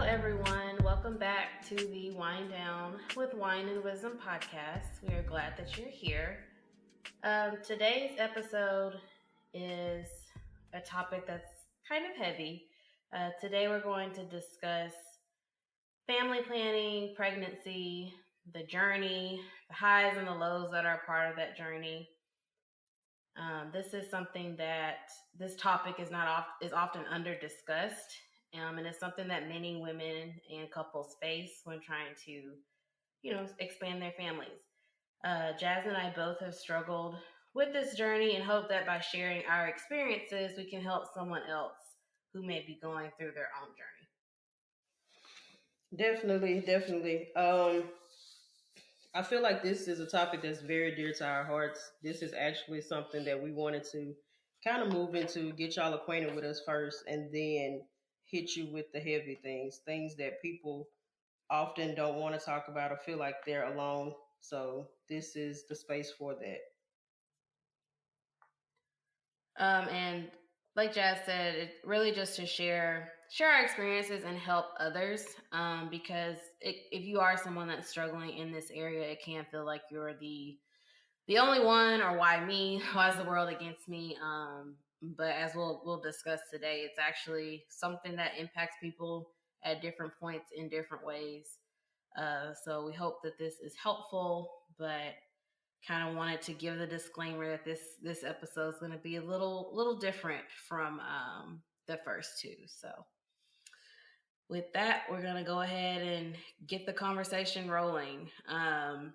everyone. Welcome back to the Wind Down with Wine and Wisdom podcast. We are glad that you're here. Today's episode is a topic that's kind of heavy. Today we're going to discuss family planning, pregnancy, the journey, the highs and the lows that are part of that journey. This is something that this topic is often under discussed, and it's something that many women and couples face when trying to, expand their families. Jazz and I both have struggled with this journey and hope that by sharing our experiences, we can help someone else who may be going through their own journey. Definitely. I feel like this is a topic that's very dear to our hearts. This is actually something that we wanted to kind of move into, get y'all acquainted with us first, and then hit you with the heavy things that people often don't want to talk about or feel like they're alone. So this is the space for that. And like Jazz said, it really just to share our experiences and help others. Because if you are someone that's struggling in this area, it can feel like you're the only one, or why me? Why is the world against me? But as we'll discuss today, it's actually something that impacts people at different points in different ways. So we hope that this is helpful, but kind of wanted to give the disclaimer that this episode is going to be a little different from the first two. So with that, we're going to go ahead and get the conversation rolling. I'll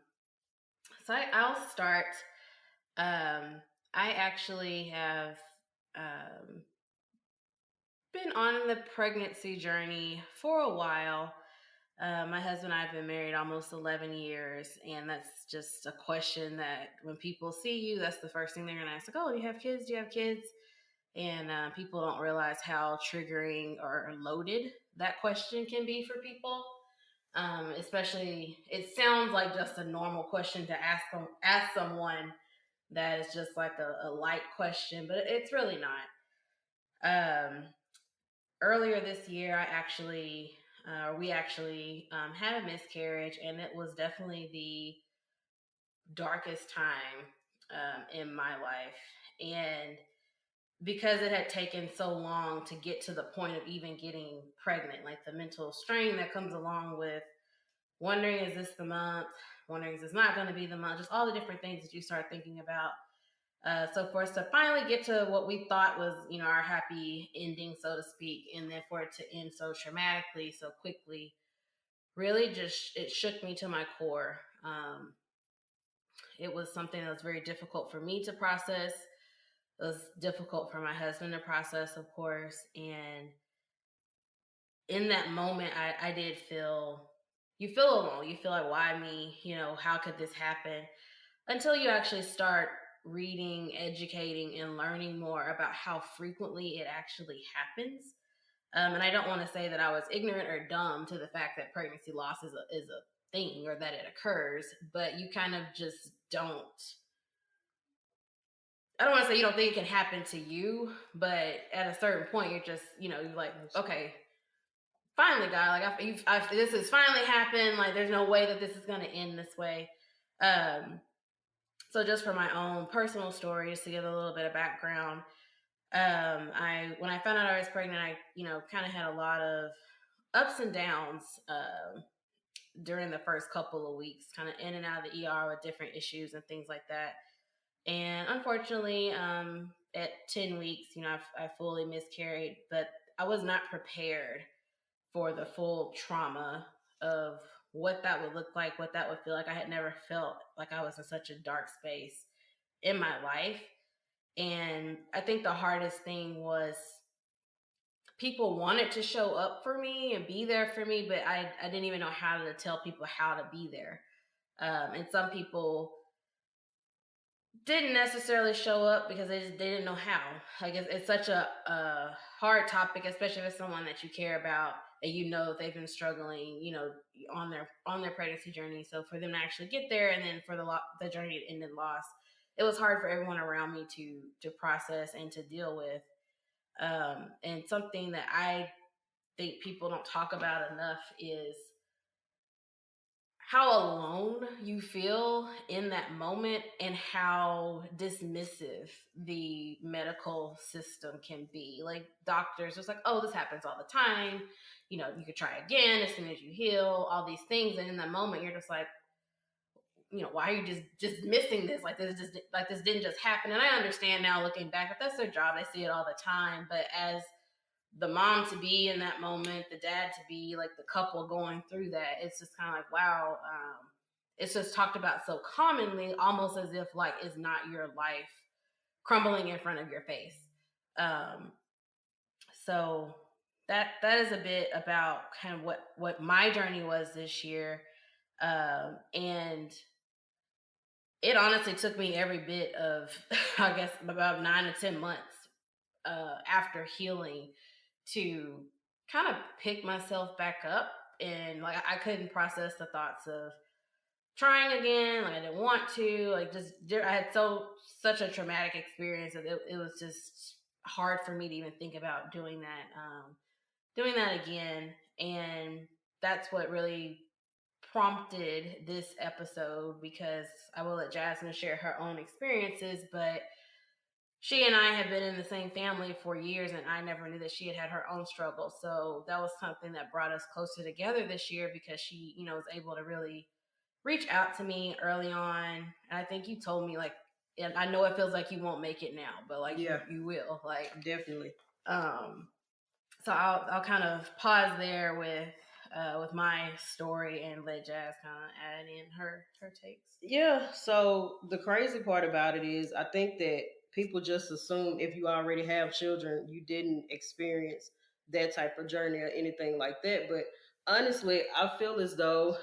start. I actually have been on the pregnancy journey for a while. My husband and I have been married almost 11 years, and that's just a question that when people see you, that's the first thing they're going to ask. Like, oh, do you have kids? Do you have kids? And people don't realize how triggering or loaded that question can be for people. Especially, it sounds like just a normal question to ask someone that is just like a light question, but it's really not. Earlier this year, we actually had a miscarriage, and it was definitely the darkest time in my life. And because it had taken so long to get to the point of even getting pregnant, like the mental strain that comes along with wondering, is this the month? Wondering, is this not going to be the month? Just all the different things that you start thinking about. So for us to finally get to what we thought was, our happy ending, so to speak, and then for it to end so traumatically, so quickly, really it shook me to my core. It was something that was very difficult for me to process. It was difficult for my husband to process, of course. And in that moment, I did you feel alone. You feel like, why me? How could this happen? Until you actually start reading, educating, and learning more about how frequently it actually happens. And I don't want to say that I was ignorant or dumb to the fact that pregnancy loss is a thing or that it occurs, but you kind of just don't. I don't want to say you don't think it can happen to you, but at a certain point, you're just, you're like, okay, finally, God, like this has finally happened. Like, there's no way that this is going to end this way. So just for my own personal story, just to give a little bit of background, when I found out I was pregnant, I kind of had a lot of ups and downs during the first couple of weeks, kind of in and out of the ER with different issues and things like that. And unfortunately, at 10 weeks, I fully miscarried, but I was not prepared for the full trauma of what that would look like, what that would feel like. I had never felt like I was in such a dark space in my life. And I think the hardest thing was people wanted to show up for me and be there for me, but I didn't even know how to tell people how to be there. And some people didn't necessarily show up because they didn't know how. Like, it's such a hard topic, especially if it's someone that you care about and that they've been struggling, on their pregnancy journey. So for them to actually get there, and then for the journey to end in loss, it was hard for everyone around me to process and to deal with. And something that I think people don't talk about enough is how alone you feel in that moment and how dismissive the medical system can be. Like doctors just like, oh, this happens all the time, you could try again as soon as you heal, all these things. And in that moment you're just like, why are you just missing this? Like this didn't just happen. And I understand now looking back, if that's their job, they see it all the time. But as the mom to be in that moment, the dad to be, like the couple going through that, it's just kind of like, wow. It's just talked about so commonly, almost as if like it's not your life crumbling in front of your face. Um, so that is a bit about kind of what my journey was this year, and it honestly took me every bit of I guess about 9 to 10 months after healing to kind of pick myself back up. And like I couldn't process the thoughts of trying again. Like I didn't want to. Like just I had such a traumatic experience that it was just hard for me to even think about doing that again. And that's what really prompted this episode, because I will let Jasmine share her own experiences, but she and I have been in the same family for years, and I never knew that she had her own struggle. So that was something that brought us closer together this year, because she, was able to really reach out to me early on. And I think you told me, like, and I know it feels like you won't make it now, but like Yeah, you will, like definitely. um. So I'll kind of pause there with my story and let Jazz kind of add in her takes. Yeah, so the crazy part about it is I think that people just assume if you already have children, you didn't experience that type of journey or anything like that. But honestly, I feel as though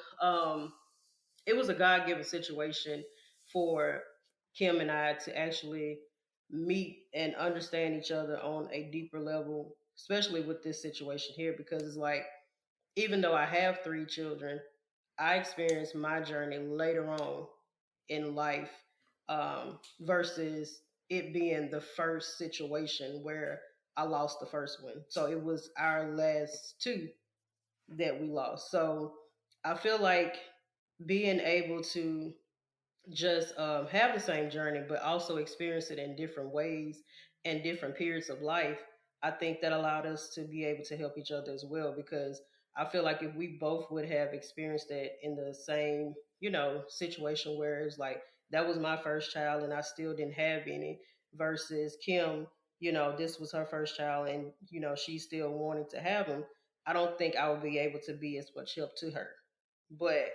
it was a God given situation for Kim and I to actually meet and understand each other on a deeper level, especially with this situation here, because it's like, even though I have three children, I experienced my journey later on in life, versus it being the first situation where I lost the first one. So it was our last two that we lost. So I feel like being able to just have the same journey, but also experience it in different ways and different periods of life, I think that allowed us to be able to help each other as well. Because I feel like if we both would have experienced that in the same, situation where it's like that was my first child and I still didn't have any, versus Kim, this was her first child and she still wanted to have him. I don't think I would be able to be as much help to her. But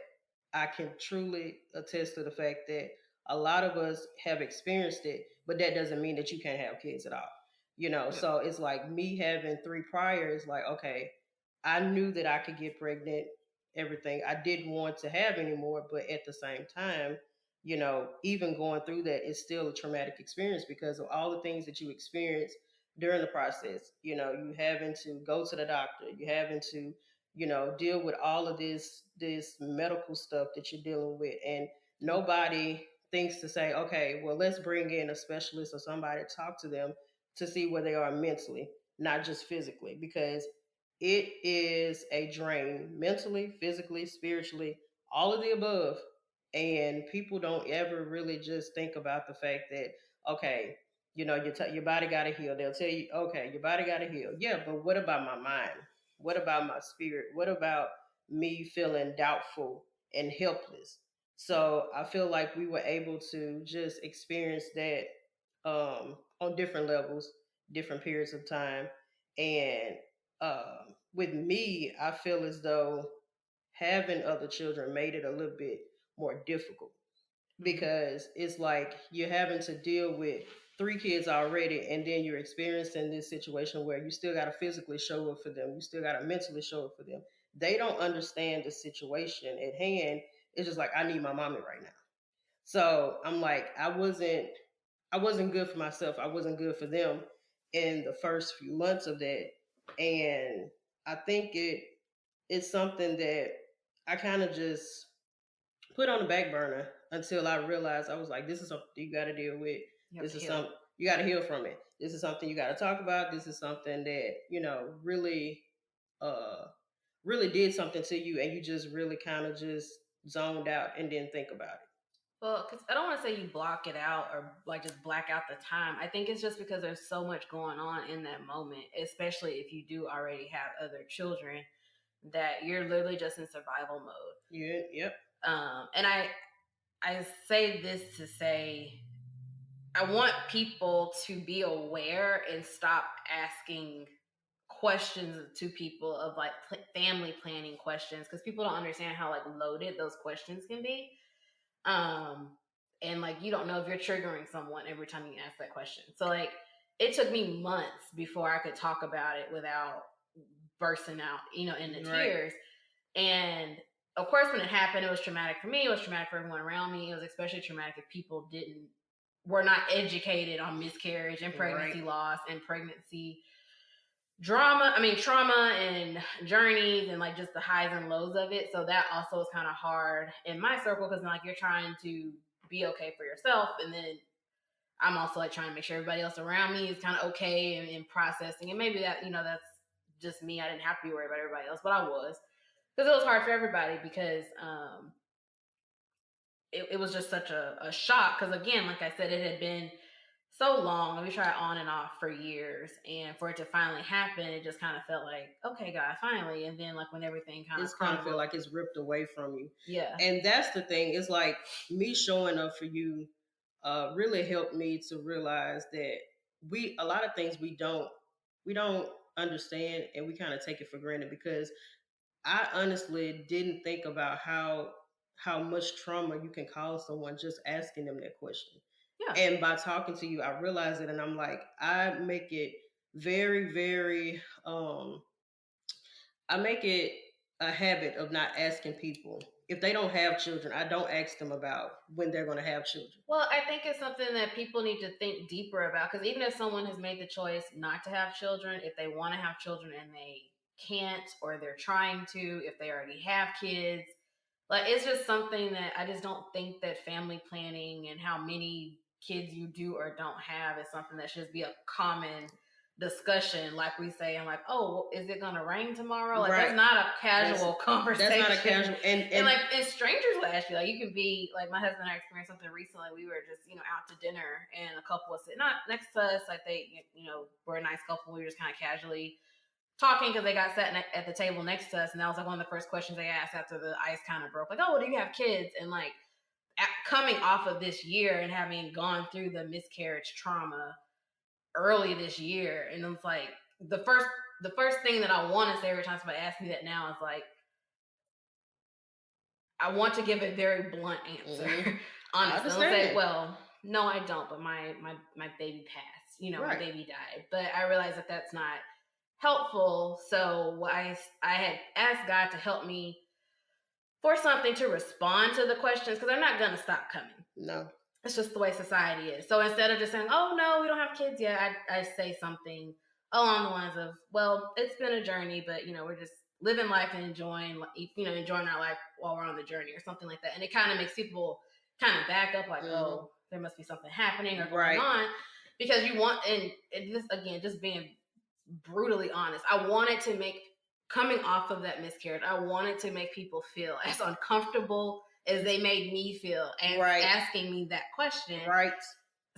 I can truly attest to the fact that a lot of us have experienced it, but that doesn't mean that you can't have kids at all. Yeah. So it's like me having three priors, like, okay, I knew that I could get pregnant, everything. I didn't want to have anymore, but at the same time, even going through that is still a traumatic experience because of all the things that you experience during the process. You having to go to the doctor, you having to deal with all of this medical stuff that you're dealing with, and nobody thinks to say, okay, well, let's bring in a specialist or somebody to talk to them to see where they are mentally, not just physically, because it is a drain mentally, physically, spiritually, all of the above. And people don't ever really just think about the fact that, okay, your body got to heal. They'll tell you, okay, your body got to heal. Yeah, but what about my mind? What about my spirit? What about me feeling doubtful and helpless? So I feel like we were able to just experience that on different levels, different periods of time. And with me, I feel as though having other children made it a little bit more difficult Mm-hmm. because it's like you're having to deal with three kids already, and then you're experiencing this situation where you still got to physically show up for them, you still got to mentally show up for them. They don't understand the situation at hand. It's just like, I need my mommy right now. So I'm like, I wasn't good for myself, I wasn't good for them in the first few months of that. And I think it's something that I kind of just put on the back burner until I realized, I was like, this is something you got to deal with. You have This to is heal. something you got to heal from it. This is something you got to talk about. This is something that, really uh really did something to you and you just really kind of just zoned out and didn't think about it. Well, because I don't want to say you block it out or like just black out the time. I think it's just because there's so much going on in that moment, especially if you do already have other children, that you're literally just in survival mode. Yeah, yep. And I say this to say I want people to be aware and stop asking questions to people of like family planning questions, because people don't understand how like loaded those questions can be. Um, and like you don't know if you're triggering someone every time you ask that question. So like it took me months before I could talk about it without bursting out, into Right. tears. And of course, when it happened, it was traumatic for me. It was traumatic for everyone around me. It was especially traumatic if people didn't were not educated on miscarriage and pregnancy Right. loss and pregnancy drama. I mean, trauma and journeys and like just the highs and lows of it. So that also is kind of hard in my circle because like you're trying to be okay for yourself, and then I'm also like trying to make sure everybody else around me is kind of okay and processing. And maybe that that's just me. I didn't have to be worried about everybody else, but I was, because it was hard for everybody because it was just such a shock. Because again, like I said, it had been so long. We tried on and off for years, and for it to finally happen, it just kind of felt like, okay, God, finally. And then like when everything kind of It's kind of feel crumbled, like it's ripped away from you. yeah, And that's the thing. It's like me showing up for you really helped me to realize that a lot of things we don't understand and we kind of take it for granted because I honestly didn't think about how much trauma you can cause someone just asking them that question. yeah. And by talking to you, I realized it and I'm like, I make it very, very I make it a habit of not asking people. If they don't have children, I don't ask them about when they're going to have children. Well, I think it's something that people need to think deeper about, because even if someone has made the choice not to have children, if they want to have children and they can't, or they're trying to, if they already have kids, like it's just something that I just don't think that family planning and how many kids you do or don't have is something that should be a common discussion. Like we say, and like, oh, well, is it gonna rain tomorrow? Like that's Right. not a That's casual that's not a conversation. casual and And and like, and strangers will ask you, like, you can be like, my husband and I experienced something recently. We were just, out to dinner, and a couple was sitting not next to us. Like they, were a nice couple. We were just kind of casually talking because they got sat at the table next to us, and that was like one of the first questions they asked after the ice kind of broke. Like, oh, well, do you have kids? And like, coming off of this year and having gone through the miscarriage trauma early this year, and it's like the first thing that I want to say every time somebody asks me that now is like, I want to give a very blunt answer. Mhm. I Honestly, I'll say, understand. well, no, I don't. But my baby passed. My Right. baby died. But I realized that that's not helpful. So I had asked God to help me for something to respond to the questions, because they're not gonna stop coming. No. It's just the way society is. So instead of just saying, "Oh no, we don't have kids yet," I say something along the lines of, "Well, it's been a journey, but we're just living life and enjoying our life while we're on the journey," or something like that. And it kind of makes people kind of back up, like, Mhm. "Oh, there must be something happening or going Right. on," because you want, and this again, just being brutally honest, I wanted to make coming off of that miscarriage, I wanted to make people feel as uncomfortable as they made me feel and Right. asking me that question. Right.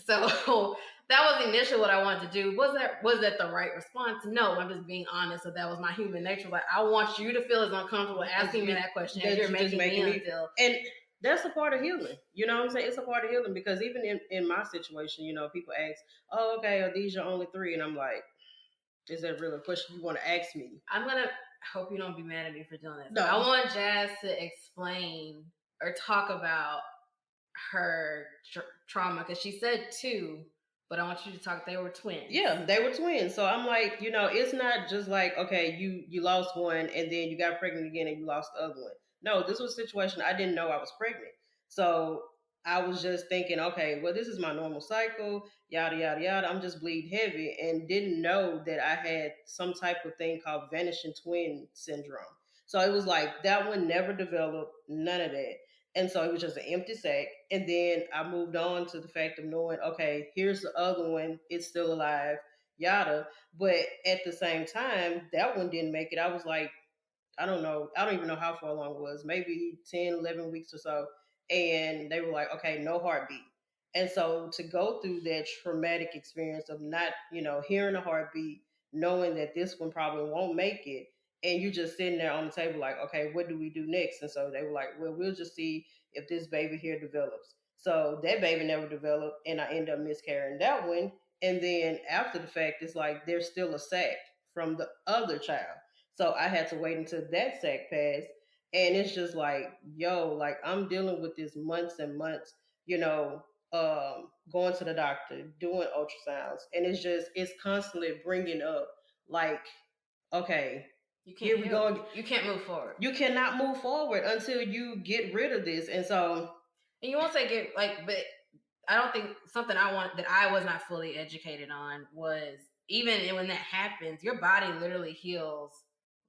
So that was initially what I wanted to do. Was that the right response? No, I'm just being honest. So that was my human nature. Like, I want you to feel as uncomfortable As asking me you that question as that you're you just making making me me feel. and that's a part of healing. You know what I'm saying? It's a part of healing because even in my situation, people ask, oh, okay, are these your only three? And I'm like, is that really a question you want to ask me? I'm gonna hope you don't be mad at me for doing this. I No. want Jazz to explain or talk about her trauma, because she said two, but I want you to talk. They were twins. Yeah, they were twins. So I'm like, it's not just like, okay, you lost one and then you got pregnant again and you lost the other one. No, this was a situation I didn't know I was pregnant. So I was just thinking, okay, well, this is my normal cycle, yada yada yada. I'm just bleeding heavy and didn't know that I had some type of thing called vanishing twin syndrome. So it was like that one never developed, none of that. And so it was just an empty sack. And then I moved on to the fact of knowing, okay, here's the other one. It's still alive. yada. But at the same time, that one didn't make it. I was like, I don't know. I don't even know how far along it was, maybe 10, 11 weeks or so. And they were like, okay, no heartbeat. And so to go through that traumatic experience of not, hearing a heartbeat, knowing that this one probably won't make it, and you just sitting there on the table like, okay, what do we do next? And so they were like, well, we'll just see if this baby here develops. So that baby never developed, and I end up miscarrying that one. And then after the fact, it's like there's still a sac from the other child. So I had to wait until that sac passed. And it's just like, yo, like I'm dealing with this months and months, you know, going to the doctor, doing ultrasounds. And it's constantly bringing up, like, okay, You can't here we heal. go. You can't move forward. You cannot move forward until you get rid of this. And so. And you won't say get, like, but I don't think something that I was not fully educated on was, even when that happens, your body literally heals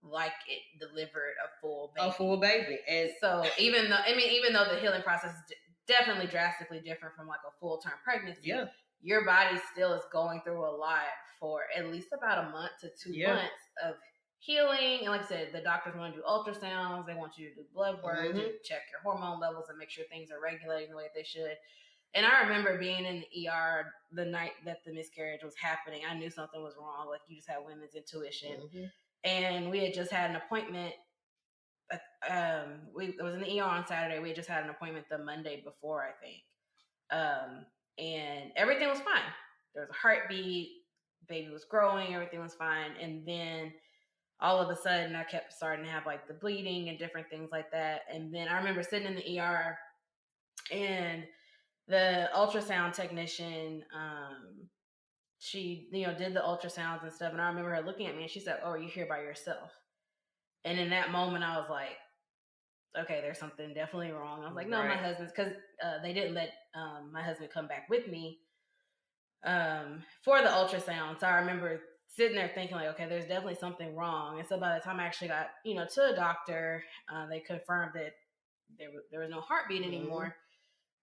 like it delivered a full baby. A full baby. And so even though the healing process is definitely drastically different from like a full-term pregnancy, yeah, your body still is going through a lot for at least about a month to 2 months of healing. And like I said, the doctors want to do ultrasounds, they want you to do blood work to check your hormone levels and make sure things are regulating the way they should. And I remember being in the ER the night that the miscarriage was happening. I knew something was wrong. Like, you just have women's intuition. And we had just had an appointment. It was in the ER on Saturday. We had just had an appointment the Monday before, I think. And everything was fine. There was a heartbeat. Baby was growing. Everything was fine. And then all of a sudden, I kept starting to have like the bleeding and different things like that. And then I remember sitting in the ER, and the ultrasound technician, she, did the ultrasounds and stuff. And I remember her looking at me and she said, "Oh, are you here by yourself?" And in that moment, I was like, okay, there's something definitely wrong. I was like, no, my husband's, because they didn't let my husband come back with me for the ultrasound. So I remember sitting there thinking like, okay, there's definitely something wrong. And so by the time I actually got, to a doctor, they confirmed that there was no heartbeat anymore.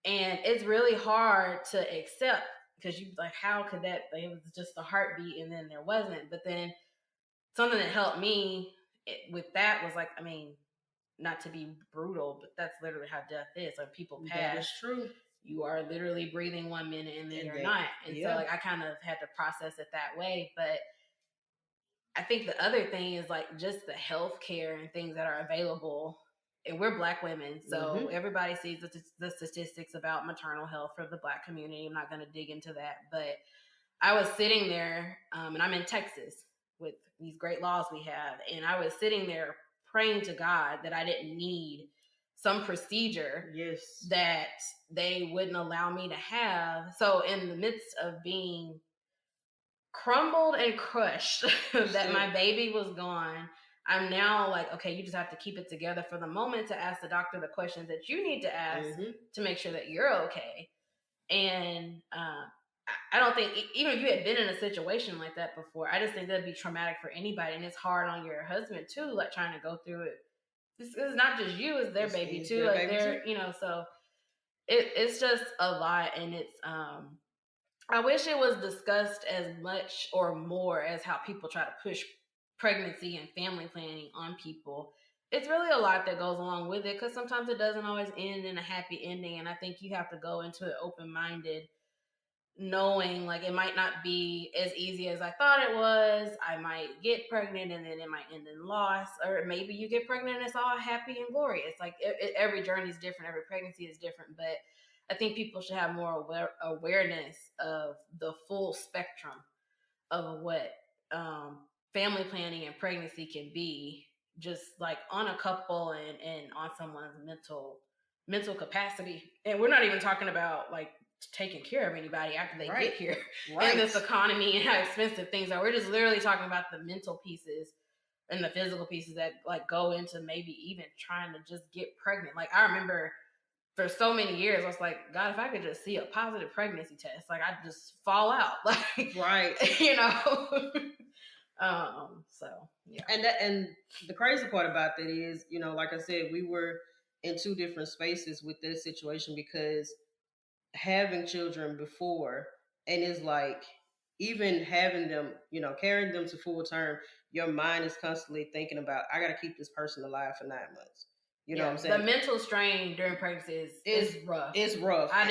And it's really hard to accept, because you like, how could that, like, it was just a heartbeat and then there wasn't. But then something that helped me with that was like, I mean, not to be brutal, but that's literally how death is. Like, people pass. That is true. You are literally breathing 1 minute and then you're not. And so like I kind of had to process it that way. But I think the other thing is like just the healthcare and things that are available. And we're Black women, so everybody sees the statistics about maternal health for the Black community. I'm not going to dig into that, but I was sitting there, and I'm in Texas with these great laws we have, and I was sitting there praying to God that I didn't need some procedure that they wouldn't allow me to have. So in the midst of being crumbled and crushed that my baby was gone, I'm now like, okay, you just have to keep it together for the moment to ask the doctor the questions that you need to ask to make sure that you're okay. And I don't think, even if you had been in a situation like that before, I just think that'd be traumatic for anybody. And it's hard on your husband too, like trying to go through it. This is not just you, it's their baby too. Like they're, so it's just a lot. And it's, I wish it was discussed as much or more as how people try to push pregnancy and family planning on people. It's really a lot that goes along with it, because sometimes it doesn't always end in a happy ending. And I think you have to go into it open-minded, knowing like it might not be as easy as I thought it was. I might get pregnant and then it might end in loss, or maybe you get pregnant and it's all happy and glorious. Like every journey is different, every pregnancy is different, but I think people should have more awareness of the full spectrum of what family planning and pregnancy can be, just like on a couple and on someone's mental capacity. And we're not even talking about like taking care of anybody after they get here in this economy and how expensive things are. We're just literally talking about the mental pieces and the physical pieces that like go into maybe even trying to just get pregnant. Like I remember for so many years, I was like, God, if I could just see a positive pregnancy test, like I'd just fall out. Like, so yeah. And the crazy part about that is, like I said, we were in two different spaces with this situation, because having children before, and it's like even having them, carrying them to full term, your mind is constantly thinking about, I got to keep this person alive for 9 months. You know what I'm The saying? mental strain during pregnancy is rough. It's rough. I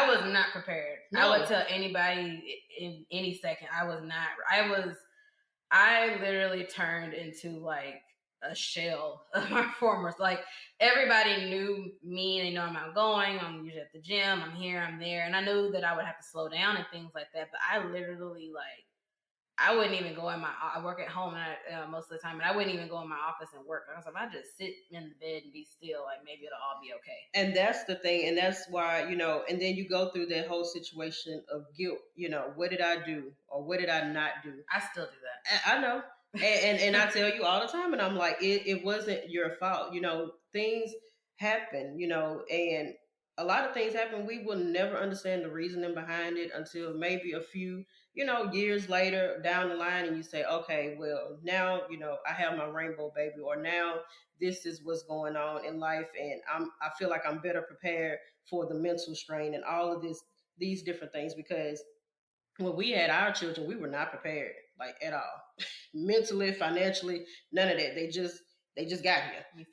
was not prepared. No. I would tell anybody in any second, I literally turned into like a shell of my former. Like everybody knew me and they know I'm outgoing. I'm usually at the gym. I'm here. I'm there, and I knew that I would have to slow down and things like that. But I literally I wouldn't even go in I work at home most of the time, and I wouldn't even go in my office and work. I was like, if I just sit in the bed and be still, like maybe it'll all be okay. And that's the thing, and that's why, and then you go through that whole situation of guilt. What did I do or what did I not do? I still do that. I know. And I tell you all the time, and I'm like, it wasn't your fault. Things happen, and a lot of things happen. We will never understand the reasoning behind it until maybe a few, years later down the line, and you say, okay, well, now, I have my rainbow baby, or now this is what's going on in life, and I feel like I'm better prepared for the mental strain and all of these different things, because when we had our children, we were not prepared, like at all, mentally, financially, none of that. They just got here. You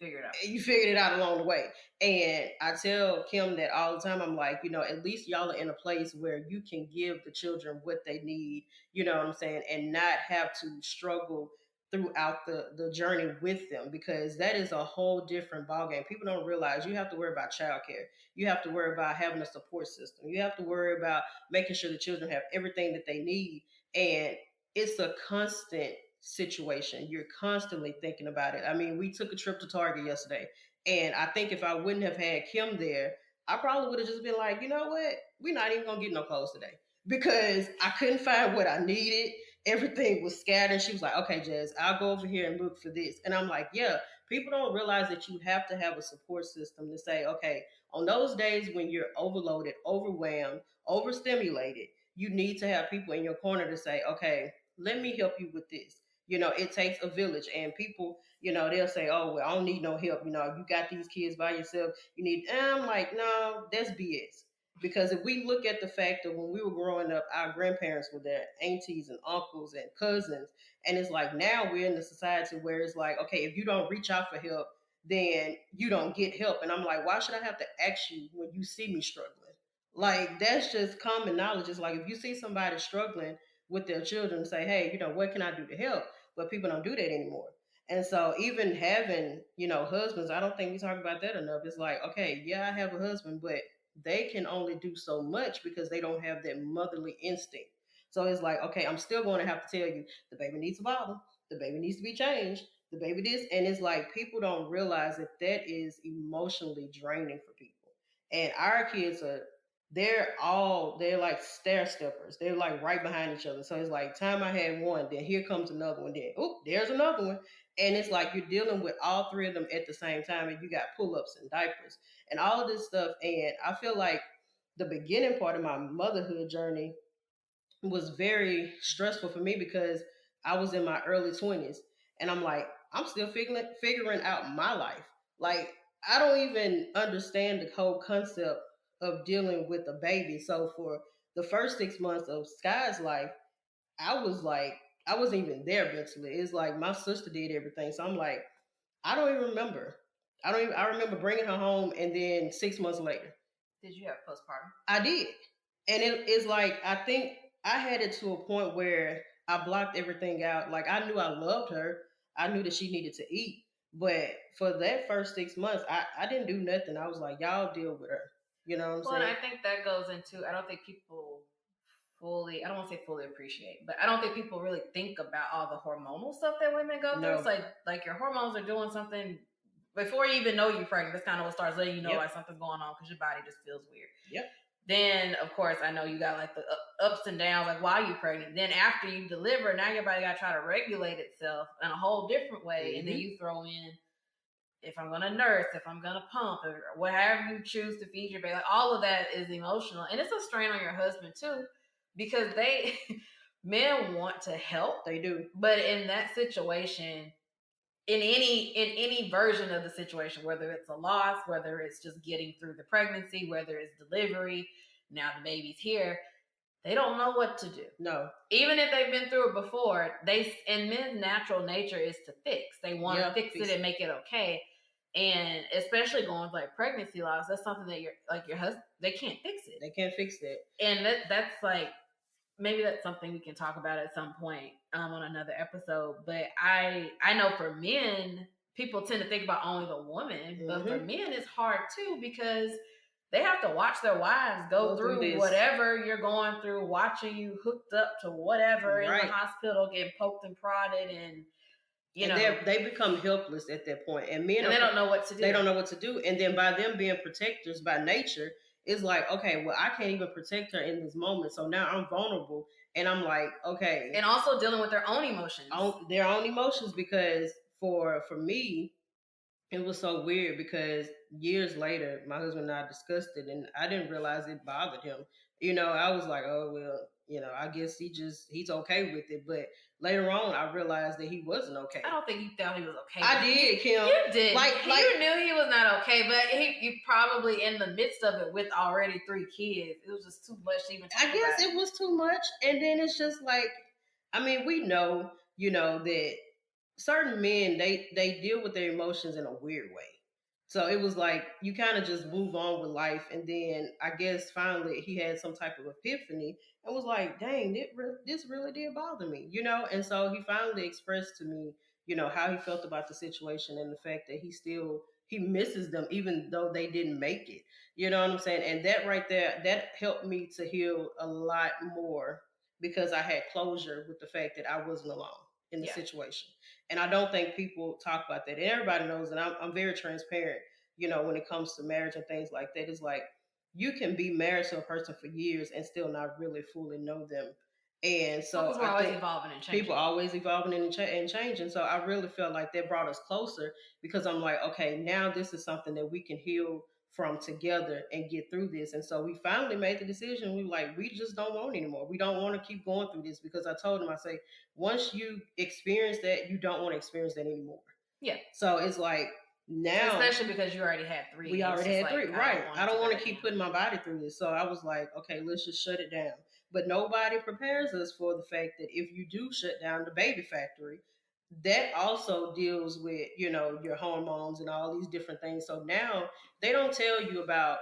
figured it out along the way. And I tell Kim that all the time. I'm like, at least y'all are in a place where you can give the children what they need, you know what I'm saying, and not have to struggle throughout the journey with them, because that is a whole different ballgame. People don't realize you have to worry about childcare. You have to worry about having a support system. You have to worry about making sure the children have everything that they need. And it's a constant situation. You're constantly thinking about it. I mean, we took a trip to Target yesterday, and I think if I wouldn't have had Kim there, I probably would have just been like, you know what? We're not even going to get no clothes today, because I couldn't find what I needed. Everything was scattered. She was like, okay, Jazz, I'll go over here and look for this. And I'm like, yeah, people don't realize that you have to have a support system to say, okay, on those days when you're overloaded, overwhelmed, overstimulated, you need to have people in your corner to say, okay, let me help you with this. It takes a village, and people, they'll say, oh, well, I don't need no help. You got these kids by yourself. You need, and I'm like, no, that's BS. Because if we look at the fact that when we were growing up, our grandparents were there, aunties and uncles and cousins. And it's like now we're in the society where it's like, okay, if you don't reach out for help, then you don't get help. And I'm like, why should I have to ask you when you see me struggling? Like, that's just common knowledge. It's like if you see somebody struggling with their children, say, hey, what can I do to help? But people don't do that anymore. And so even having, husbands, I don't think we talk about that enough. It's like, okay, yeah, I have a husband, but they can only do so much because they don't have that motherly instinct. So it's like, okay, I'm still going to have to tell you the baby needs a bottle, the baby needs to be changed, the baby this. And it's like people don't realize that that is emotionally draining for people. And our kids they're like stair steppers. They're like right behind each other. So it's like time I had one, then here comes another one, then oh, there's another one. And it's like you're dealing with all three of them at the same time, and you got pull-ups and diapers and all of this stuff. And I feel like the beginning part of my motherhood journey was very stressful for me, because I was in my early 20s, and I'm like, I'm still figuring out my life. Like, I don't even understand the whole concept of dealing with a baby. So for the first 6 months of Sky's life, I was like, I wasn't even there mentally. It's like my sister did everything. So I'm like, I don't even remember. I remember bringing her home, and then 6 months later. Did you have postpartum? I did. And it's like, I think I had it to a point where I blocked everything out. Like, I knew I loved her. I knew that she needed to eat. But for that first 6 months, I didn't do nothing. I was like, y'all deal with her. You know what I'm saying? Well, I think that goes into, I don't think people I don't want to say fully appreciate, but I don't think people really think about all the hormonal stuff that women go through. No. It's like your hormones are doing something before you even know you're pregnant. That's kind of what starts letting you know like something's going on, because your body just feels weird. Yep. Then, of course, I know you got like the ups and downs, like while you're pregnant. Then after you deliver, now your body got to try to regulate itself in a whole different way. Mm-hmm. And then you throw in, if I'm going to nurse, if I'm going to pump, or whatever you choose to feed your baby. Like, all of that is emotional. And it's a strain on your husband too, because men want to help. They do. But in that situation, in any version of the situation, whether it's a loss, whether it's just getting through the pregnancy, whether it's delivery, now the baby's here, They don't know what to do. No. Even if they've been through it before, and men's natural nature is to fix. They want to fix it and make it okay. And especially going with like pregnancy loss, that's something that your husband, they can't fix it. They can't fix that. And that's like, maybe that's something we can talk about at some point on another episode. But I know for men, people tend to think about only the woman, but for men it's hard too, because they have to watch their wives go through whatever you're going through, watching you hooked up to whatever in the hospital, getting poked and prodded, and they become helpless at that point. And men, they don't know what to do. They don't know what to do. And then by them being protectors by nature, it's like, okay, well, I can't even protect her in this moment. So now I'm vulnerable. And I'm like, okay. And also dealing with their own emotions. Their own emotions, because for me, it was so weird because years later, my husband and I discussed it, and I didn't realize it bothered him. I was like, oh, well, I guess he's okay with it. But later on, I realized that he wasn't okay. I don't think you thought he was okay. I did, Kim. You did. You knew he was not okay, but you probably in the midst of it with already 3 kids. It was just too much to even talk about. I guess it was too much. And then it's just like, I mean, we know, that certain men, they deal with their emotions in a weird way. So it was like you kind of just move on with life. And then I guess finally he had some type of epiphany and was like, dang, this really did bother me, And so he finally expressed to me, how he felt about the situation and the fact that he misses them even though they didn't make it. You know what I'm saying? And that right there, that helped me to heal a lot more, because I had closure with the fact that I wasn't alone in the situation. And I don't think people talk about that. And everybody knows that I'm very transparent, when it comes to marriage and things like that. It's like you can be married to a person for years and still not really fully know them. And so people are always evolving and changing. People always evolving and changing. So I really felt like that brought us closer, because I'm like, okay, now this is something that we can heal from together and get through this. And so we finally made the decision. We were like, we just don't want anymore. We don't want to keep going through this, because I told him, I say, once you experience that, you don't want to experience that anymore. Yeah. So it's like now, especially because you already had 3. We already had 3, right? I don't want to keep putting my body through this. So I was like, okay, let's just shut it down. But nobody prepares us for the fact that if you do shut down the baby factory, that also deals with, your hormones and all these different things. So now they don't tell you about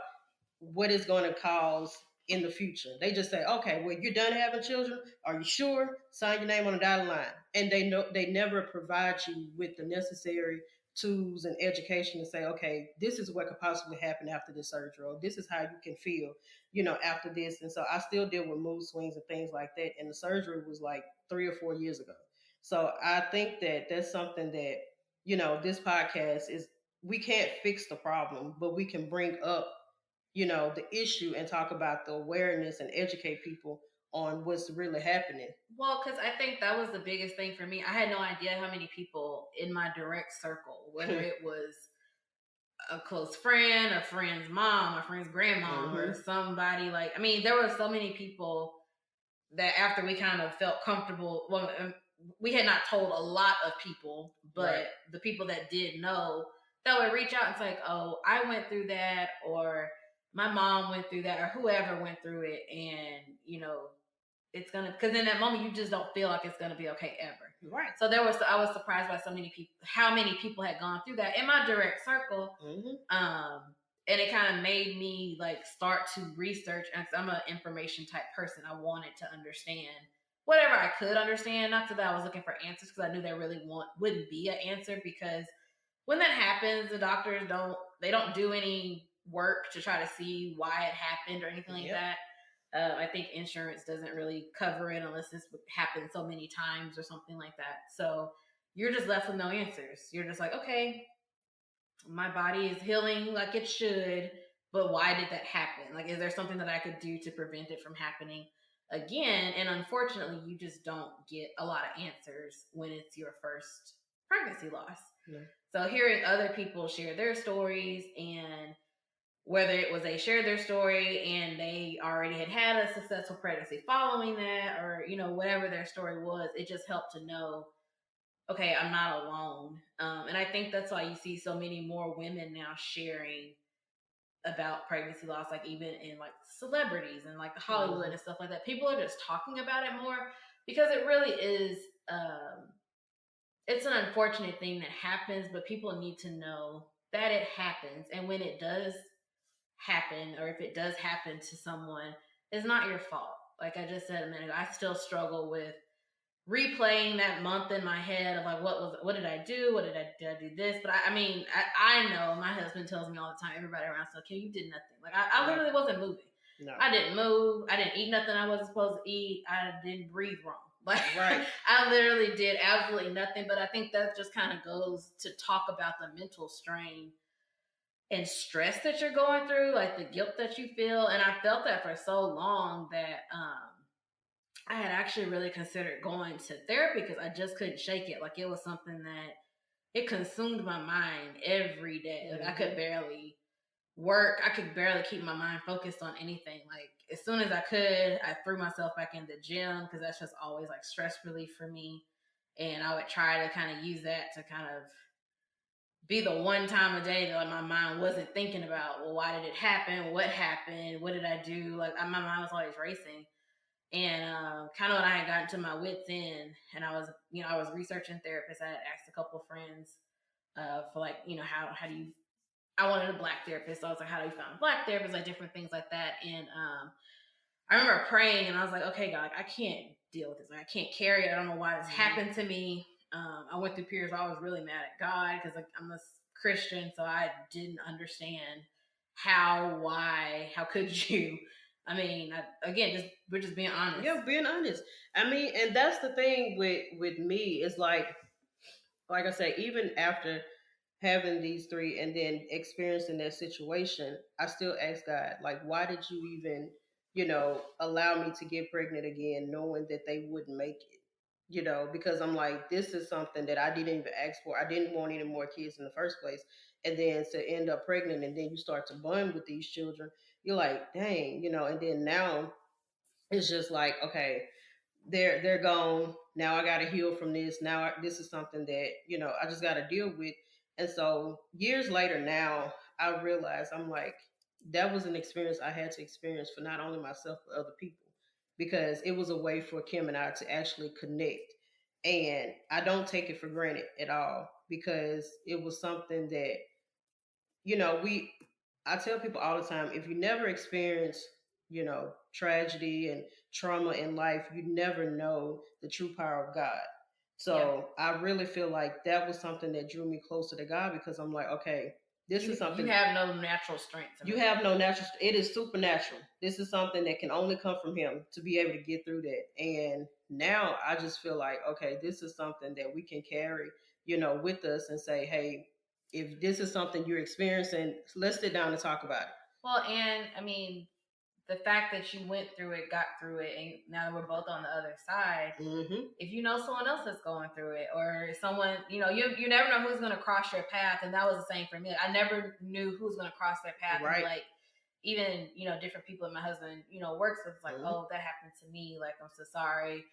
what it's going to cause in the future. They just say, okay, well, you're done having children. Are you sure? Sign your name on the dotted line. And they never provide you with the necessary tools and education to say, okay, this is what could possibly happen after this surgery, or this is how you can feel, after this. And so I still deal with mood swings and things like that. And the surgery was like 3 or 4 years ago. So I think that that's something that, this podcast is, we can't fix the problem, but we can bring up, the issue and talk about the awareness and educate people on what's really happening. Well, because I think that was the biggest thing for me. I had no idea how many people in my direct circle, whether it was a close friend, a friend's mom, a friend's grandma, or somebody there were so many people that after we kind of felt comfortable, well, we had not told a lot of people, but the people that did know, that would reach out and say, oh, I went through that, or my mom went through that, or whoever went through it. And, it's going to, because in that moment, you just don't feel like it's going to be okay ever. Right. So I was surprised by so many people, how many people had gone through that in my direct circle. And it kind of made me start to research, and I'm an information type person. I wanted to understand whatever I could understand. Not that I was looking for answers, because I knew there really wouldn't be an answer, because when that happens, the doctors don't do any work to try to see why it happened or anything like that. I think insurance doesn't really cover it unless this happened so many times or something like that. So you're just left with no answers. You're just like, okay, my body is healing like it should, but why did that happen? Is there something that I could do to prevent it from happening again? And unfortunately, you just don't get a lot of answers when it's your first pregnancy loss. Yeah. So hearing other people share their stories, and whether it was they shared their story and they already had a successful pregnancy following that, or, whatever their story was, it just helped to know, okay, I'm not alone. And I think that's why you see so many more women now sharing about pregnancy loss, like even in like celebrities and like Hollywood Mm-hmm. and stuff like that. People are just talking about it more because it really is. It's an unfortunate thing that happens, but people need to know that it happens, and when it does happen, or if it does happen to someone, it's not your fault. Like I just said a minute ago, I still struggle with replaying that month in my head of like what did I do, did I do this, but I mean I know my husband tells me all the time, everybody around says, okay, you did nothing. Like I literally wasn't moving. No. I didn't move, I didn't eat nothing I wasn't supposed to eat, I didn't breathe wrong. Like Right. I literally did absolutely nothing. But I think that just kind of goes to talk about the mental strain and stress that you're going through, like the guilt that you feel. And I felt that for so long that I had actually really considered going to therapy because I just couldn't shake it. Like it was something that it consumed my mind every day. Like I could barely work. I could barely keep my mind focused on anything. Like as soon as I could, I threw myself back in the gym because that's just always like stress relief for me. And I would try to kind of use that to kind of be the one time a day that like, my mind wasn't thinking about, well, why did it happen? What happened? What did I do? Like my mind was always racing. And kind of when I had gotten to my wits end, and I was researching therapists. I had asked a couple of friends for like, how do you? I wanted a black therapist, so I was like, how do you find a black therapist? Like different things like that. And I remember praying, and I was like, okay, God, I can't deal with this. Like, I can't carry it. I don't know why this happened to me. I went through periods where I was really mad at God because like I'm a Christian, so I didn't understand how could you? I mean, again, we're just being honest. Yeah, being honest. I mean, and that's the thing with me. It's like I say, even after having these three and then experiencing that situation, I still ask God, like, why did you even, allow me to get pregnant again, knowing that they wouldn't make it? Because I'm like, this is something that I didn't even ask for. I didn't want any more kids in the first place. And then to end up pregnant and then you start to bond with these children, you're like, dang, and then now it's just like, okay, they're gone. Now I got to heal from this. Now this is something that I just got to deal with. And so years later, now I realize I'm like, that was an experience I had to experience for not only myself but other people, because it was a way for Kim and I to actually connect. And I don't take it for granted at all, because it was something that we I tell people all the time, if you never experience, tragedy and trauma in life, you never know the true power of God. So I really feel like that was something that drew me closer to God, because I'm like, okay, this is something you have no natural strength. You have no natural. It is supernatural. This is something that can only come from Him to be able to get through that. And now I just feel like, okay, this is something that we can carry, with us and say, hey, if this is something you're experiencing, let's sit down and talk about it. Well, and I mean, the fact that you went through it, got through it, and now that we're both on the other side, if you know someone else that's going through it, or someone, you never know who's going to cross your path. And that was the same for me. I never knew who's going to cross their path. Right. And like, even, different people that my husband, works with, like, oh, that happened to me. Like, I'm so sorry.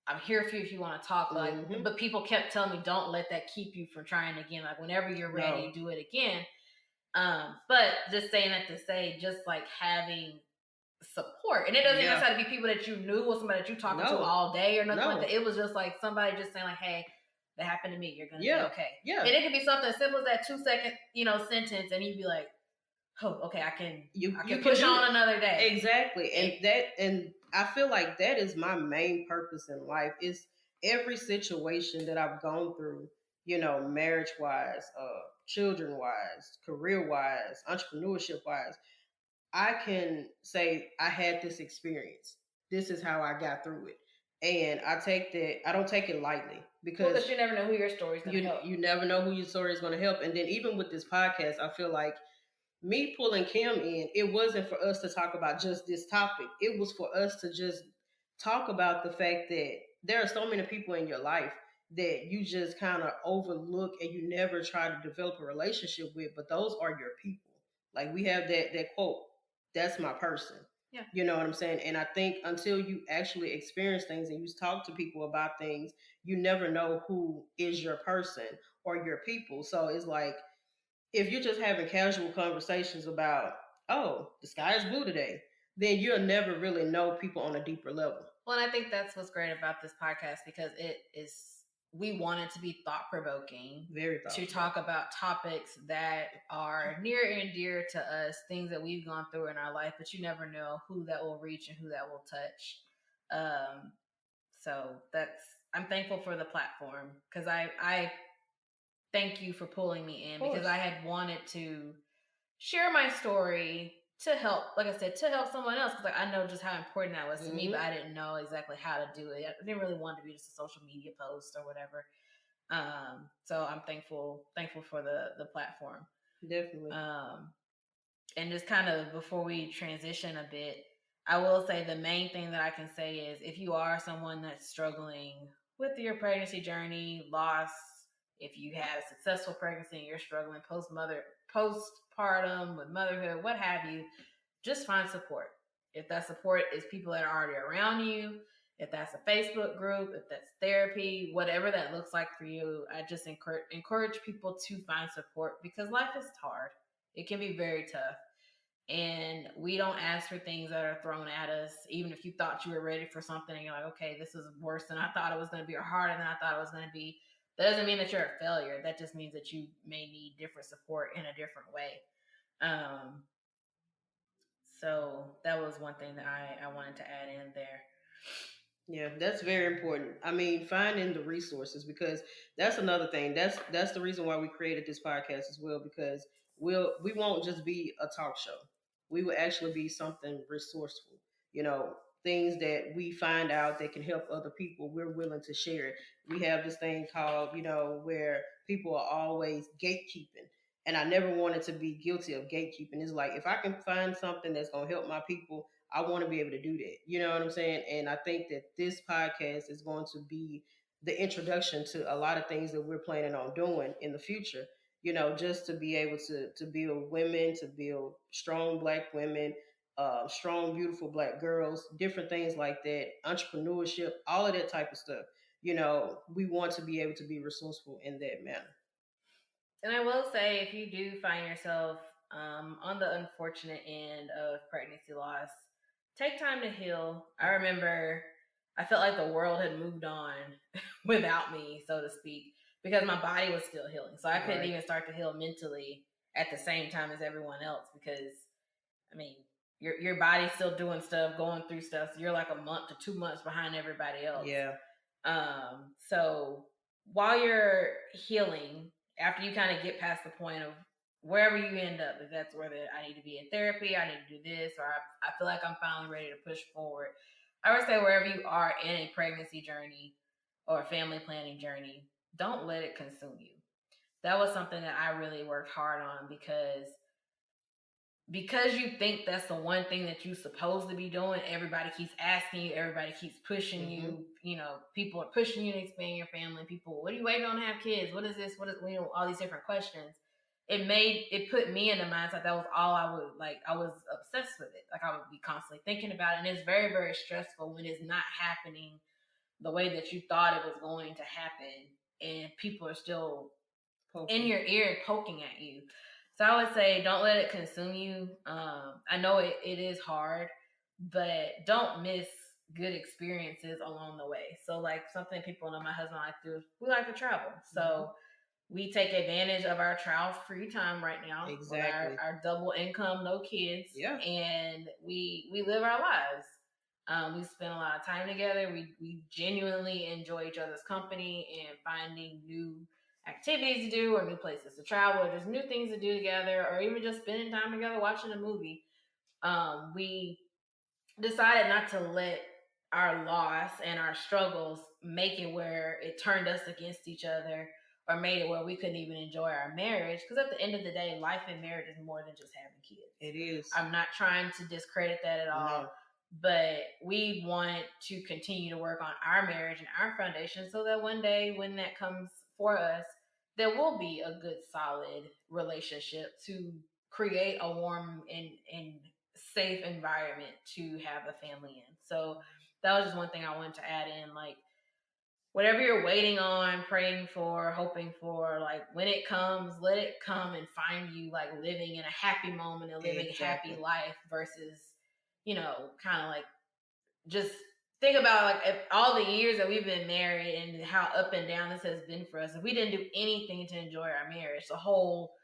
I'm here for you if you want to talk. But people kept telling me, don't let that keep you from trying again. Like, whenever you're ready, do it again. But just saying that to say, just like having support, and it doesn't even have to be people that you knew or somebody that you talking to all day or nothing like that. It was just like somebody just saying like, hey, that happened to me, you're gonna be okay. And it could be something as simple as that 2-second sentence, and you'd be like, oh, okay, I can push on another day. Exactly. And I feel like that is my main purpose in life, is every situation that I've gone through, marriage wise, children wise, career wise, entrepreneurship wise, I can say I had this experience. This is how I got through it. And I don't take it lightly, because you never know who your story is going to help. You never know who your story is going to help. And then even with this podcast, I feel like me pulling Kim in, it wasn't for us to talk about just this topic. It was for us to just talk about the fact that there are so many people in your life that you just kind of overlook and you never try to develop a relationship with, but those are your people. Like we have that quote, that's my person. Yeah. You know what I'm saying? And I think until you actually experience things and you talk to people about things, you never know who is your person or your people. So it's like, if you're just having casual conversations about, oh, the sky is blue today, then you'll never really know people on a deeper level. Well, and I think that's what's great about this podcast, because we want it to be thought provoking, Very to thoughtful. talk about topics that are near and dear to us, things that we've gone through in our life, but you never know who that will reach and who that will touch. So I'm thankful for the platform, because I thank you for pulling me in, because I had wanted to share my story to help, like I said, to help someone else, because like, I know just how important that was to me, but I didn't know exactly how to do it. I didn't really want it to be just a social media post or whatever. So I'm thankful for the platform. Definitely. And just kind of before we transition a bit, I will say the main thing that I can say is, if you are someone that's struggling with your pregnancy journey, loss, if you had a successful pregnancy and you're struggling postpartum with motherhood, what have you, just find support. If that support is people that are already around you, if that's a Facebook group, if that's therapy, whatever that looks like for you, I just encourage people to find support, because life is hard. It can be very tough. And we don't ask for things that are thrown at us. Even if you thought you were ready for something and you're like, okay, this is worse than I thought it was going to be, or harder than I thought it was going to be, that doesn't mean that you're a failure. That just means that you may need different support in a different way. So that was one thing that I wanted to add in there. Yeah, that's very important. I mean, finding the resources, because that's another thing. That's the reason why we created this podcast as well, because we won't just be a talk show. We will actually be something resourceful. You know, things that we find out that can help other people, we're willing to share it. We have this thing called, where people are always gatekeeping. And I never wanted to be guilty of gatekeeping. It's like, if I can find something that's gonna help my people, I want to be able to do that. You know what I'm saying? And I think that this podcast is going to be the introduction to a lot of things that we're planning on doing in the future. Just to be able to build women, to build strong Black women, strong, beautiful Black girls, different things like that, entrepreneurship, all of that type of stuff. We want to be able to be resourceful in that manner. And I will say, if you do find yourself on the unfortunate end of pregnancy loss, take time to heal. I remember I felt like the world had moved on without me, so to speak, because my body was still healing. So I couldn't even start to heal mentally at the same time as everyone else, because, I mean, your body's still doing stuff, going through stuff. So you're like a month to 2 months behind everybody else. Yeah. So while you're healing, after you kind of get past the point of wherever you end up, if that's where I need to be in therapy, I need to do this, or I feel like I'm finally ready to push forward. I would say, wherever you are in a pregnancy journey or a family planning journey, don't let it consume you. That was something that I really worked hard on, because you think that's the one thing that you're supposed to be doing. Everybody keeps asking you, everybody keeps pushing you. People are pushing you to expand your family. People, what are you waiting on to have kids? What is this? What is, all these different questions. It put me in the mindset that was all I would like. I was obsessed with it. Like, I would be constantly thinking about it. And it's very, very stressful when it's not happening the way that you thought it was going to happen. And people are still in your ear poking at you. So I would say, don't let it consume you. I know it is hard, but don't miss good experiences along the way. So, like, something people know my husband and I do, we like to travel. So we take advantage of our travel free time right now. Exactly. With our double income, no kids. Yeah. And we live our lives. We spend a lot of time together. We genuinely enjoy each other's company and finding new activities to do, or new places to travel, or just new things to do together, or even just spending time together watching a movie. We decided not to let our loss and our struggles make it where it turned us against each other, or made it where we couldn't even enjoy our marriage. Because at the end of the day, life in marriage is more than just having kids. It is. I'm not trying to discredit that at all. No. But we want to continue to work on our marriage and our foundation, so that one day when that comes for us, there will be a good, solid relationship to create a warm and safe environment to have a family in. So that was just one thing I wanted to add in. Like, whatever you're waiting on, praying for, hoping for, like when it comes, let it come and find you like living in a happy moment and living a happy Exactly. life versus, kind of like just think about like if all the years that we've been married and how up and down this has been for us. If we didn't do anything to enjoy our marriage, the whole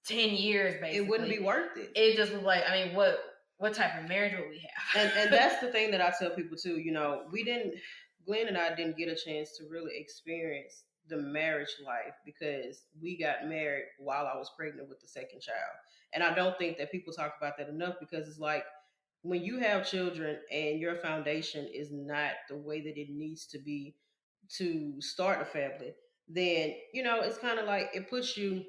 10 years It wouldn't be basically, worth it. it just was like, I mean, what type of marriage would we have? And that's the thing that I tell people too. Glenn and I didn't get a chance to really experience the marriage life because we got married while I was pregnant with the second child. And I don't think that people talk about that enough because it's like when you have children and your foundation is not the way that it needs to be to start a family, then it's kind of like it puts you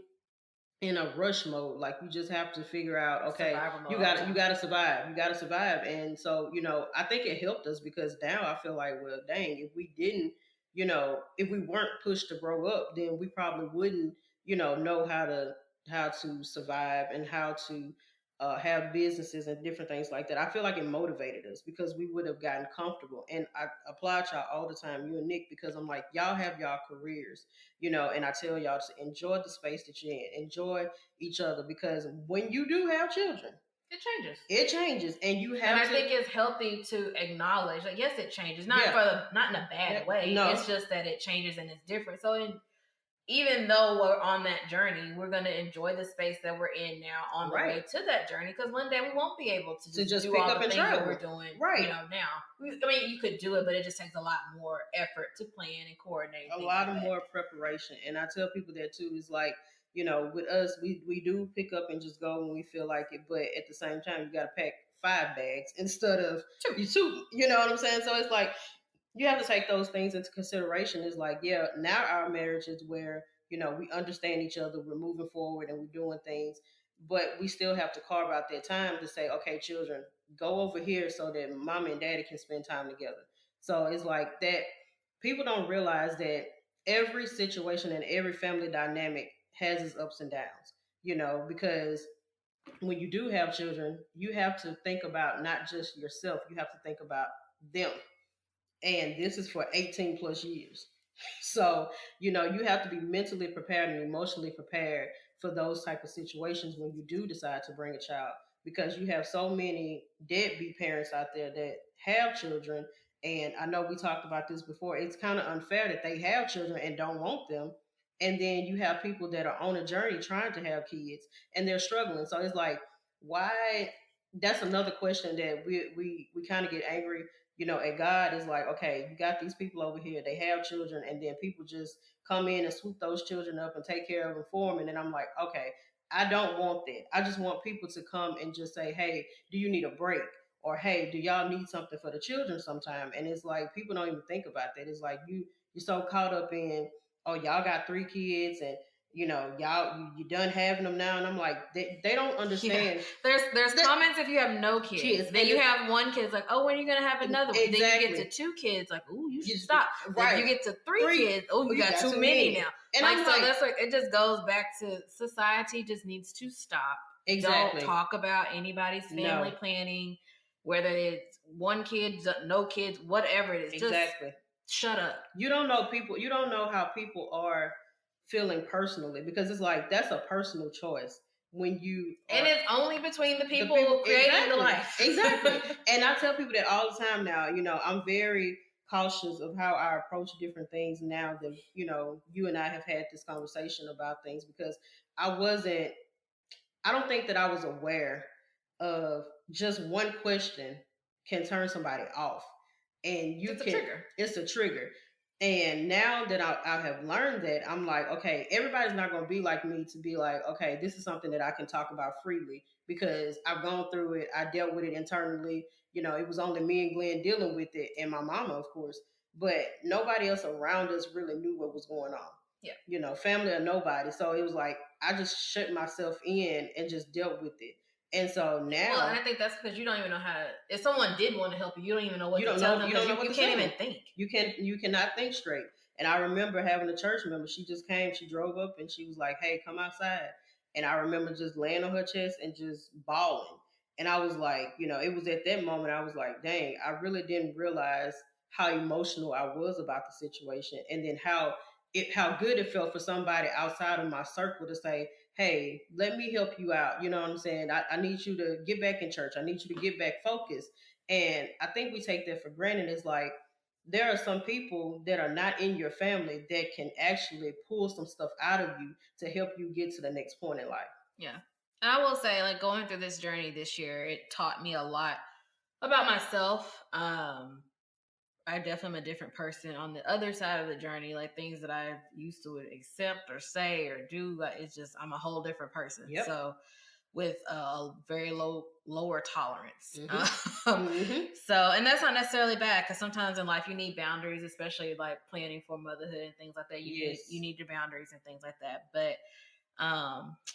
in a rush mode. Like you just have to figure out, okay, Survival mode you all the got to you time. got to survive. You got to survive. And so, I think it helped us because now I feel like, well, dang, if we didn't, if we weren't pushed to grow up, then we probably wouldn't, know how to survive and how to have businesses and different things like that. I feel like it motivated us because we would have gotten comfortable. And I applaud y'all all the time, you and Nick, because I'm like, y'all have y'all careers, and I tell y'all to enjoy the space that you're in, enjoy each other, because when you do have children, it changes, and you and have I think it's healthy to acknowledge, like, yes, it changes, not Yeah. not in a bad way. No. It's just that it changes and it's different. So even though we're on that journey, we're going to enjoy the space that we're in now on the way to that journey, because one day we won't be able to just do pick all up the and things that travel. we're doing now. I mean, you could do it, but it just takes a lot more effort to plan and coordinate. A lot of more preparation. And I tell people that too, is like, with us, we do pick up and just go when we feel like it, but at the same time, you got to pack 5 bags instead of two. You know what I'm saying? So it's like you have to take those things into consideration. It's like, yeah, now our marriage is where, we understand each other, we're moving forward and we're doing things, but we still have to carve out that time to say, okay, children, go over here so that mom and daddy can spend time together. So it's like that. People don't realize that every situation and every family dynamic has its ups and downs, because when you do have children, you have to think about not just yourself, you have to think about them. And this is for 18 plus years. So, you have to be mentally prepared and emotionally prepared for those type of situations when you do decide to bring a child, because you have so many deadbeat parents out there that have children. And I know we talked about this before. It's kind of unfair that they have children and don't want them. And then you have people that are on a journey trying to have kids and they're struggling. So it's like, why? That's another question that we kind of get angry, and God is like, okay, you got these people over here, they have children, and then people just come in and swoop those children up and take care of them for them. And then I'm like, okay, I don't want that. I just want people to come and just say, hey, do you need a break? Or hey, do y'all need something for the children sometime? And it's like people don't even think about that. It's like you're so caught up in, oh, y'all got 3 kids and y'all you done having them now, and I'm like, they don't understand. There's comments if you have no kids. Then you have one kid, it's like, oh, when are you gonna have another one? Exactly. Then you get to 2 kids, like, oh, you should stop. Right. Then you get to 3 kids, oh, you got too many now. And like, so that's like, it just goes back to society just needs to stop. Exactly. Don't talk about anybody's family planning, whether it's 1 kid, no kids, whatever it is. Exactly. Just shut up. You don't know people. You don't know how people are feeling personally, because it's like that's a personal choice when you and it's only between the people creating the life. Exactly. And I tell people that all the time now. I'm very cautious of how I approach different things now that you and I have had this conversation about things, because I don't think that I was aware of just one question can turn somebody off. And it's a trigger. And now that I have learned that, I'm like, okay, everybody's not going to be like me to be like, okay, this is something that I can talk about freely because I've gone through it. I dealt with it internally. It was only me and Glenn dealing with it, and my mama, of course, but nobody else around us really knew what was going on. Yeah. Family or nobody. So it was like, I just shut myself in and just dealt with it. And so now, well, and I think that's because you don't even know how to. If someone did want to help you, you don't even know what to tell them. You don't know what you can't even think. You cannot think straight. And I remember having a church member. She just came. She drove up and she was like, "Hey, come outside." And I remember just laying on her chest and just bawling. And I was like, it was at that moment I was like, "Dang, I really didn't realize how emotional I was about the situation, and then how good it felt for somebody outside of my circle to say, "Hey, let me help you out." You know what I'm saying? I need you to get back in church. I need you to get back focused. And I think we take that for granted. It's like there are some people that are not in your family that can actually pull some stuff out of you to help you get to the next point in life. Yeah. And I will say, like, going through this journey this year, it taught me a lot about myself. I definitely am a different person on the other side of the journey. Like, things that I used to accept or say or do, like, it's just I'm a whole different person. Yep. So with a very lower tolerance. Mm-hmm. So, and that's not necessarily bad, because sometimes in life you need boundaries, especially like planning for motherhood and things like that. You need your boundaries and things like that. But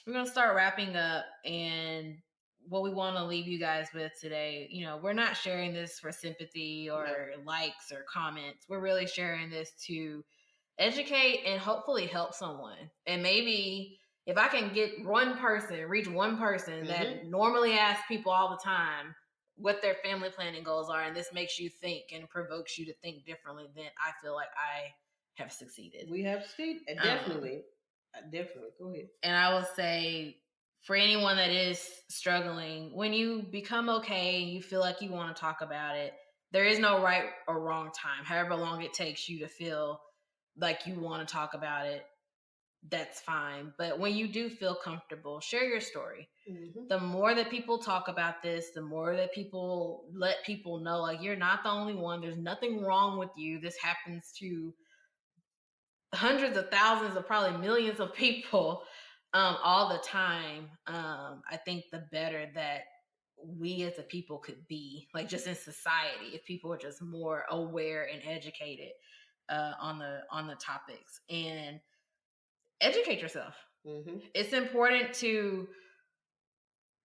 we're gonna start wrapping up, and what we want to leave you guys with today, we're not sharing this for sympathy or likes or comments. We're really sharing this to educate and hopefully help someone. And maybe if I can reach one person that normally asks people all the time what their family planning goals are, and this makes you think and provokes you to think differently, then I feel like I have succeeded. We have succeeded. Definitely. Definitely. Go ahead. And I will say, for anyone that is struggling, when you become okay, you feel like you want to talk about it, there is no right or wrong time. However long it takes you to feel like you want to talk about it, that's fine. But when you do feel comfortable, share your story. The more that people talk about this, the more that people let people know, like, you're not the only one. There's nothing wrong with you. This happens to hundreds of thousands of probably millions of people all the time. I think the better that we as a people could be, like, just in society, if people are just more aware and educated on the topics, and educate yourself. It's important to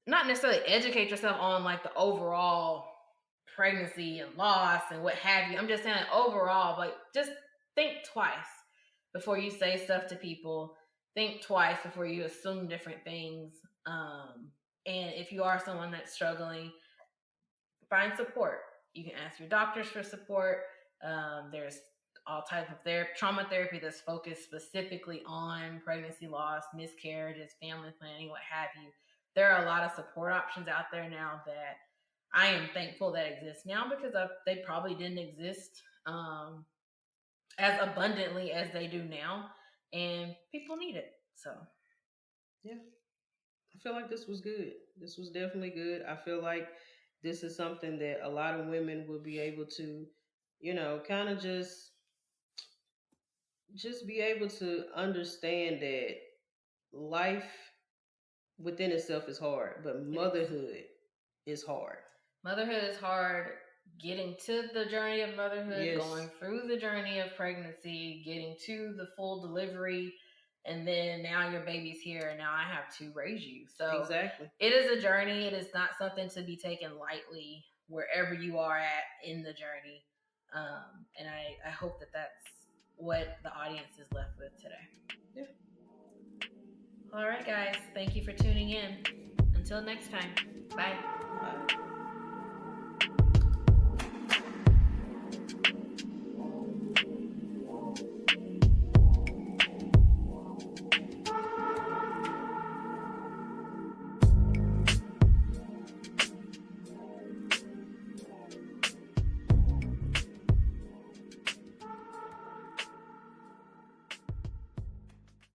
not necessarily educate yourself on like the overall pregnancy and loss and what have you. I'm just saying overall, but just think twice before you say stuff to people. Think twice before you assume different things. And if you are someone that's struggling, find support. You can ask your doctors for support. There's all types of trauma therapy that's focused specifically on pregnancy loss, miscarriages, family planning, what have you. There are a lot of support options out there now that I am thankful that exist now, because they probably didn't exist as abundantly as they do now, and people need it. So, yeah, I feel like this was good. This was definitely good. I feel like this is something that a lot of women will be able to, kind of just be able to understand that life within itself is hard, but motherhood is hard. Motherhood is hard. Getting to the journey of motherhood, going through the journey of pregnancy, getting to the full delivery, and then now your baby's here, and now I have to raise you. So exactly, it is a journey. It is not something to be taken lightly wherever you are at in the journey. And I hope that that's what the audience is left with today. Yeah. All right, guys. Thank you for tuning in. Until next time. Bye. Bye.